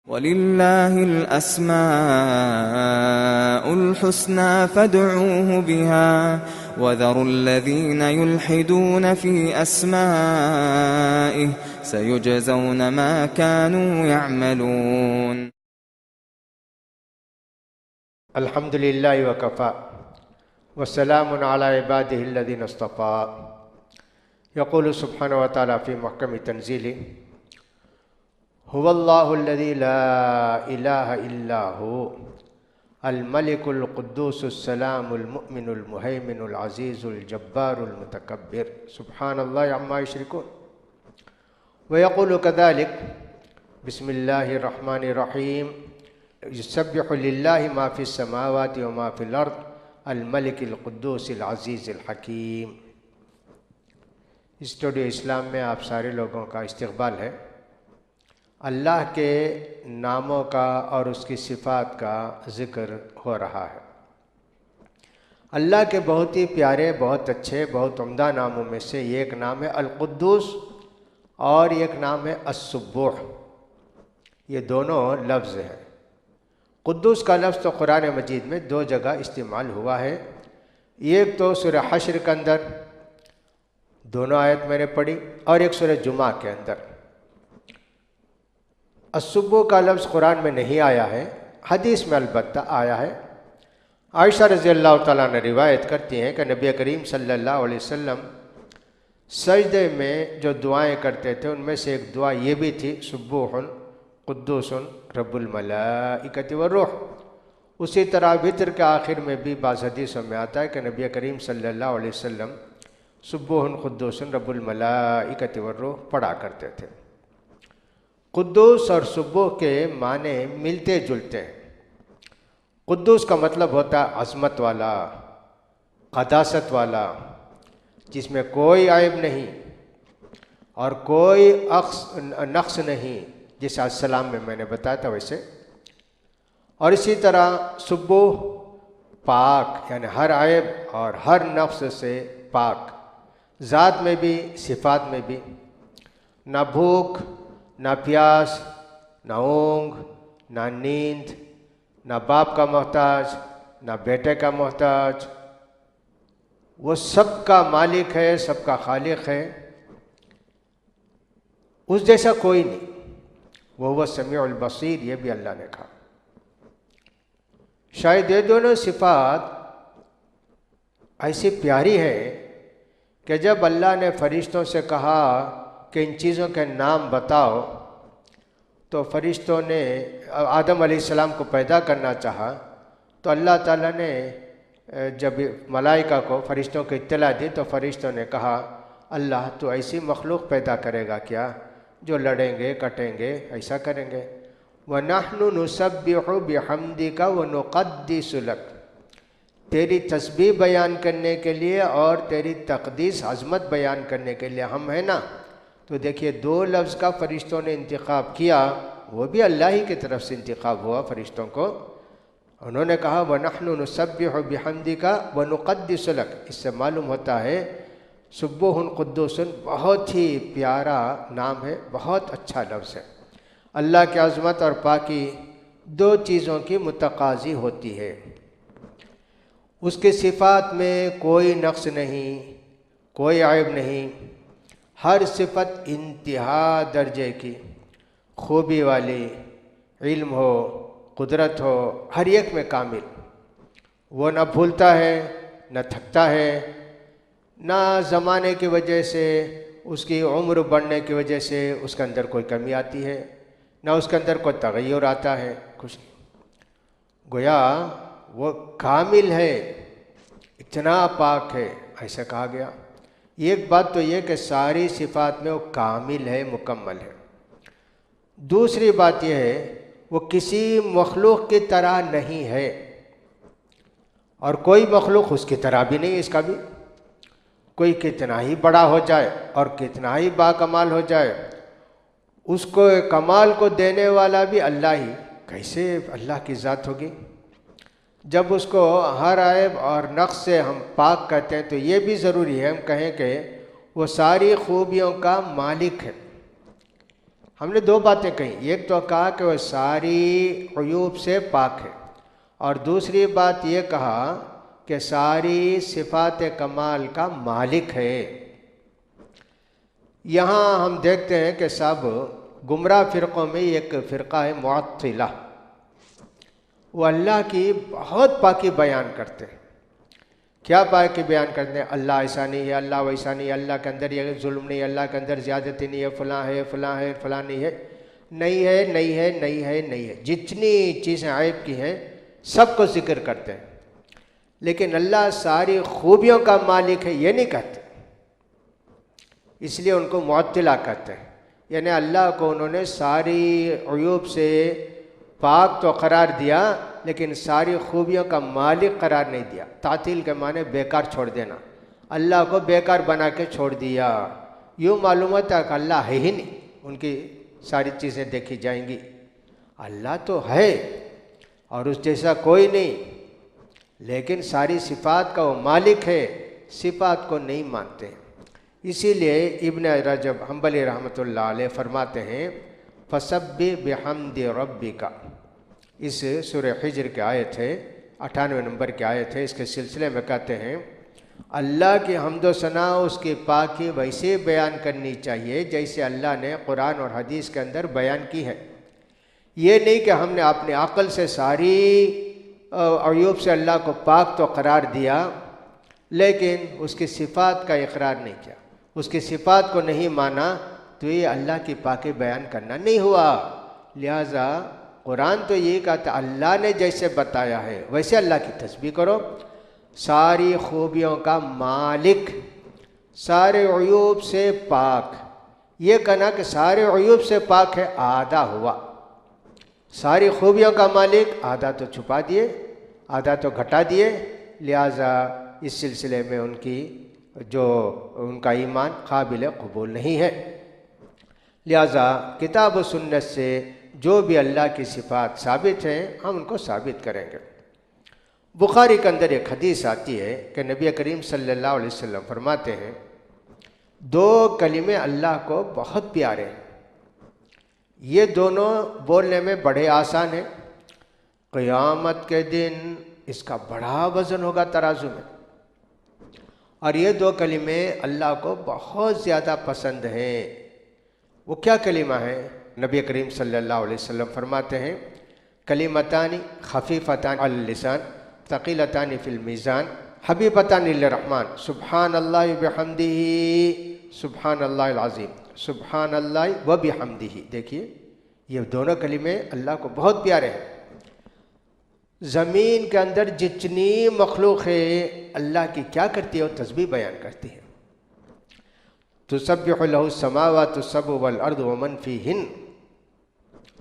وَلِلَّهِ الْأَسْمَاءُ الْحُسْنَى فَادْعُوهُ بِهَا وَذَرُوا الَّذِينَ يُلْحِدُونَ فِي أَسْمَائِهِ سَيُجْزَوْنَ مَا كَانُوا يَعْمَلُونَ. الحمد للہ وکفى وسلام علی عباده الذین اصطفى. یقول سبحانہ وتعالی فی محکم تنزیلہ هو اللہ الذی لا الہ الا هو الملک القدوس السلام المؤمن المہیمن العزیز الجبار المتکبر سبحان اللہ عما یشرکون. ویقول کذالک بسم اللہ الرحمن الرحیم یسبح للہ ما فی السماوات وما فی الارض الملک القدوس العزیز الحکیم. اسٹوڈیو اسلام میں آپ سارے لوگوں کا استقبال ہے. اللہ کے ناموں کا اور اس کی صفات کا ذکر ہو رہا ہے. اللہ کے بہت ہی پیارے، بہت اچھے، بہت عمدہ ناموں میں سے ایک نام ہے القدوس اور ایک نام ہے السبوح. یہ دونوں لفظ ہیں. قدوس کا لفظ تو قرآن مجید میں دو جگہ استعمال ہوا ہے. ایک تو سورہ حشر کے اندر دونوں آیت میں نے پڑھی، اور ایک سورہ جمعہ کے اندر. السبوح کا لفظ قرآن میں نہیں آیا ہے، حدیث میں البتہ آیا ہے. عائشہ رضی اللہ تعالیٰ نے روایت کرتی ہیں کہ نبی کریم صلی اللہ علیہ وسلم سجدے میں جو دعائیں کرتے تھے ان میں سے ایک دعا یہ بھی تھی سبوح قدوس رب الملائکۃ والروح. اسی طرح وتر کے آخر میں بھی بعض حدیثوں میں آتا ہے کہ نبی کریم صلی اللہ علیہ وسلم سبوح قدوس رب الملائکۃ والروح پڑھا کرتے تھے. قدوس اور سبوح کے معنی ملتے جلتے ہیں. قدوس کا مطلب ہوتا ہے عظمت والا، قداست والا، جس میں کوئی عیب نہیں اور کوئی نقص نہیں، جیسے السلام میں نے بتایا تھا ویسے. اور اسی طرح سبوح پاک، یعنی ہر عیب اور ہر نقص سے پاک، ذات میں بھی صفات میں بھی. نہ بھوک، نہ پیاس، نہ اونگ، نہ نیند، نہ باپ کا محتاج، نہ بیٹے کا محتاج. وہ سب کا مالک ہے، سب کا خالق ہے. اس جیسا کوئی نہیں. وہ سمیع البصیر، یہ بھی اللہ نے کہا. شاید یہ دونوں صفات ایسی پیاری ہے کہ جب اللہ نے فرشتوں سے کہا کہ ان چیزوں کے نام بتاؤ، تو فرشتوں نے آدم علیہ السلام کو پیدا کرنا چاہا، تو اللہ تعالیٰ نے جب ملائکہ کو، فرشتوں کو اطلاع دی تو فرشتوں نے کہا اللہ تو ایسی مخلوق پیدا کرے گا کیا جو لڑیں گے، کٹیں گے، ایسا کریں گے. وَنَحْنُ نُسَبِّحُ بِحَمْدِكَ وَنُقَدِّسُ لَكَ. تیری تسبیح بیان کرنے کے لیے اور تیری تقدیس، عظمت بیان کرنے کے لیے ہم ہیں نا. تو دیکھیے دو لفظ کا فرشتوں نے انتخاب کیا، وہ بھی اللہ ہی کی طرف سے انتخاب ہوا فرشتوں کو. انہوں نے کہا وَنَحْنُ نُسَبِّحُ بِحَمْدِكَ وَنُقَدِّسُ لَكَ. اس سے معلوم ہوتا ہے سبوح قدوس بہت ہی پیارا نام ہے، بہت اچھا لفظ ہے. اللہ کی عظمت اور پاکی دو چیزوں کی متقاضی ہوتی ہے. اس کے صفات میں کوئی نقص نہیں، کوئی عیب نہیں. ہر صفت انتہا درجے کی، خوبی والی، علم ہو، قدرت ہو، ہر ایک میں کامل. وہ نہ بھولتا ہے، نہ تھکتا ہے، نہ زمانے کی وجہ سے، اس کی عمر بڑھنے کی وجہ سے اس کے اندر کوئی کمی آتی ہے، نہ اس کے اندر کوئی تغیر آتا ہے. کچھ نہیں. گویا وہ کامل ہے، اتنا پاک ہے، ایسا کہا گیا. ایک بات تو یہ کہ ساری صفات میں وہ کامل ہے، مکمل ہے. دوسری بات یہ ہے وہ کسی مخلوق کی طرح نہیں ہے، اور کوئی مخلوق اس کی طرح بھی نہیں. اس کا بھی کوئی کتنا ہی بڑا ہو جائے اور کتنا ہی باکمال ہو جائے، اس کو کمال کو دینے والا بھی اللہ ہی. کیسے اللہ کی ذات ہوگی؟ جب اس کو ہر عیب اور نقص سے ہم پاک کہتے ہیں تو یہ بھی ضروری ہے ہم کہیں کہ وہ ساری خوبیوں کا مالک ہے. ہم نے دو باتیں کہیں، ایک تو کہا کہ وہ ساری عیوب سے پاک ہے، اور دوسری بات یہ کہا کہ ساری صفات کمال کا مالک ہے۔ یہاں ہم دیکھتے ہیں کہ سب گمراہ فرقوں میں ایک فرقہ ہے معطلہ، وہ اللہ کی بہت پاکی بیان کرتے ہیں۔ کیا پاکی بیان کرتے ہیں؟ اللہ ایسا نہیں ہے، اللہ ویسا نہیں ہے، اللہ کے اندر یہ ظلم نہیں ہے، اللہ کے اندر زیادتی نہیں ہے، فلاں ہے فلاں ہے فلاں نہیں ہے، نہیں ہے نہیں ہے نہیں ہے نہیں ہے، جتنی چیزیں عیب کی ہیں سب کو ذکر کرتے ہیں، لیکن اللہ ساری خوبیوں کا مالک ہے یہ نہیں کہتے، اس لیے ان کو معطلہ کہتے ہیں۔ یعنی اللہ کو انہوں نے ساری عیوب سے پاک تو قرار دیا لیکن ساری خوبیوں کا مالک قرار نہیں دیا۔ تعطیل کے معنی بیکار چھوڑ دینا، اللہ کو بیکار بنا کے چھوڑ دیا، یوں معلوم ہوتا ہے کہ اللہ ہے ہی نہیں، ان کی ساری چیزیں دیکھی جائیں گی۔ اللہ تو ہے اور اس جیسا کوئی نہیں، لیکن ساری صفات کا وہ مالک ہے، صفات کو نہیں مانتے ہیں۔ اسی لیے ابن رجب حنبلی رحمۃ اللہ علیہ فرماتے ہیں فسبح بحمد ربک، اس سورہ حجر کی آیت ہے، 98 نمبر کی آیت ہے، اس کے سلسلے میں کہتے ہیں اللہ کی حمد و ثنا، اس کی پاکی ویسے بیان کرنی چاہیے جیسے اللہ نے قرآن اور حدیث کے اندر بیان کی ہے۔ یہ نہیں کہ ہم نے اپنی عقل سے ساری عیوب سے اللہ کو پاک تو قرار دیا لیکن اس کی صفات کا اقرار نہیں کیا، اس کی صفات کو نہیں مانا، تو یہ اللہ کی پاکی بیان کرنا نہیں ہوا۔ لہذا قرآن تو یہ کہتا اللہ نے جیسے بتایا ہے ویسے اللہ کی تسبیح کرو، ساری خوبیوں کا مالک، سارے عیوب سے پاک۔ یہ کہنا کہ سارے عیوب سے پاک ہے آدھا ہوا، ساری خوبیوں کا مالک آدھا تو چھپا دیے، آدھا تو گھٹا دیے، لہذا اس سلسلے میں ان کا ایمان قابل قبول نہیں ہے۔ لہذا کتاب و سنت سے جو بھی اللہ کی صفات ثابت ہیں ہم ان کو ثابت کریں گے۔ بخاری کے اندر ایک حدیث آتی ہے کہ نبی کریم صلی اللہ علیہ وسلم فرماتے ہیں دو کلمے اللہ کو بہت پیارے ہیں، یہ دونوں بولنے میں بڑے آسان ہیں، قیامت کے دن اس کا بڑا وزن ہوگا ترازو میں، اور یہ دو کلمے اللہ کو بہت زیادہ پسند ہیں۔ وہ کیا کلمہ ہے؟ نبی کریم صلی اللہ علیہ وسلم فرماتے ہیں کلمتان خفیفتان علی اللسان ثقیلتان فی المیزان حبیبتان للرحمن سبحان اللہ بحمدہ سبحان اللہ العظیم سبحان اللہ و بحمدہ۔ دیکھیے یہ دونوں کلمے اللہ کو بہت پیارے ہیں۔ زمین کے اندر جتنی مخلوق ہے اللہ کی کیا کرتی ہے؟ وہ تسبیح بیان کرتی ہے۔ تسبح لہ السماوات السبع والارض ومن فیہن،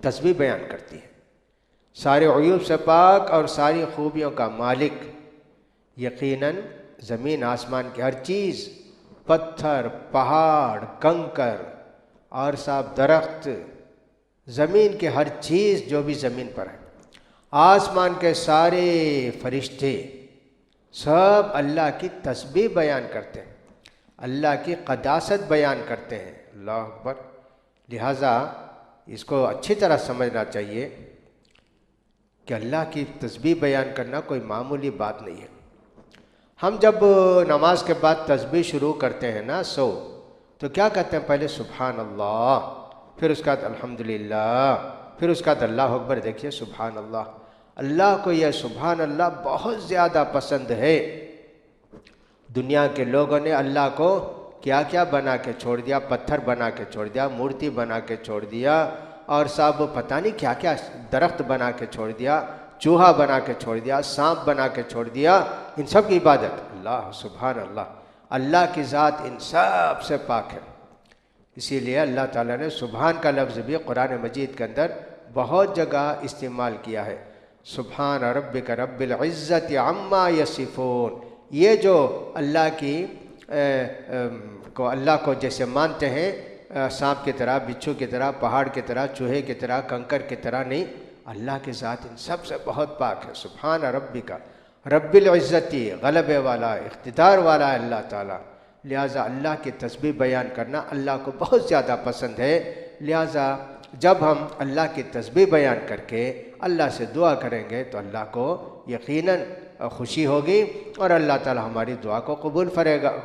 تسبیح بیان کرتی ہے۔ سارے عیوب سے پاک اور ساری خوبیوں کا مالک، یقیناً زمین آسمان کی ہر چیز، پتھر، پہاڑ، کنکر اور صاحب درخت، زمین کی ہر چیز جو بھی زمین پر ہے، آسمان کے سارے فرشتے سب اللہ کی تسبیح بیان کرتے ہیں، اللہ کی قداست بیان کرتے ہیں۔ اللہ اکبر۔ لہٰذا اس کو اچھی طرح سمجھنا چاہیے کہ اللہ کی تسبیح بیان کرنا کوئی معمولی بات نہیں ہے۔ ہم جب نماز کے بعد تسبیح شروع کرتے ہیں نا تو کیا کہتے ہیں؟ پہلے سبحان اللہ، پھر اس کے بعد الحمدللہ، پھر اس کے بعد اللہ اکبر۔ دیکھیے سبحان اللہ، اللہ کو یہ سبحان اللہ بہت زیادہ پسند ہے۔ دنیا کے لوگوں نے اللہ کو کیا کیا بنا کے چھوڑ دیا، پتھر بنا کے چھوڑ دیا، مورتی بنا کے چھوڑ دیا، اور صاحب پتہ نہیں کیا کیا درخت بنا کے چھوڑ دیا، چوہا بنا کے چھوڑ دیا، سانپ بنا کے چھوڑ دیا، ان سب کی عبادت اللہ سبحان اللہ۔ اللہ کی ذات ان سب سے پاک ہے، اسی لیے اللہ تعالیٰ نے سبحان کا لفظ بھی قرآن مجید کے اندر بہت جگہ استعمال کیا ہے۔ سبحان ربک رب العزت عما یصفون۔ یہ جو اللہ کو جیسے مانتے ہیں سانپ کی طرح، بچھو کی طرح، پہاڑ کی طرح، چوہے کی طرح، کنکر کی طرح نہیں، اللہ کی ذات ان سب سے بہت پاک ہے۔ سبحان ربک رب العزتی، غلبے والا، اقتدار والا ہے اللہ تعالیٰ، لہٰذا اللہ کی تسبیح بیان کرنا اللہ کو بہت زیادہ پسند ہے۔ لہٰذا جب ہم اللہ کی تسبیح بیان کر کے اللہ سے دعا کریں گے تو اللہ کو یقیناً خوشی ہوگی اور اللہ تعالی ہماری دعا کو قبول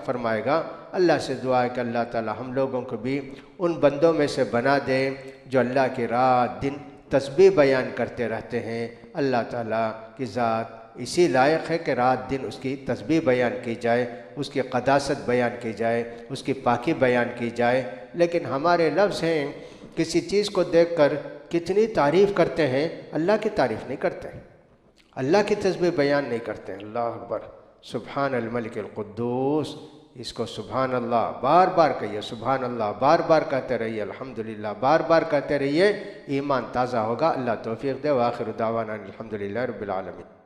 فرمائے گا۔ اللہ سے دعا ہے کہ اللہ تعالی ہم لوگوں کو بھی ان بندوں میں سے بنا دے جو اللہ کی رات دن تسبیح بیان کرتے رہتے ہیں۔ اللہ تعالیٰ کی ذات اسی لائق ہے کہ رات دن اس کی تسبیح بیان کی جائے، اس کی قداست بیان کی جائے، اس کی پاکی بیان کی جائے، لیکن ہمارے لفظ ہیں کسی چیز کو دیکھ کر کتنی تعریف کرتے ہیں، اللہ کی تعریف نہیں کرتے، اللہ کی تسبیح بیان نہیں کرتے۔ اللہ اکبر، سبحان الملک القدوس، اس کو سبحان اللہ بار بار کہیے، سبحان اللہ بار بار کہتے رہیے، الحمدللہ بار بار کہتے رہیے، ایمان تازہ ہوگا۔ اللہ توفیق دے، وآخر دعوانا الحمدللہ رب العالمین۔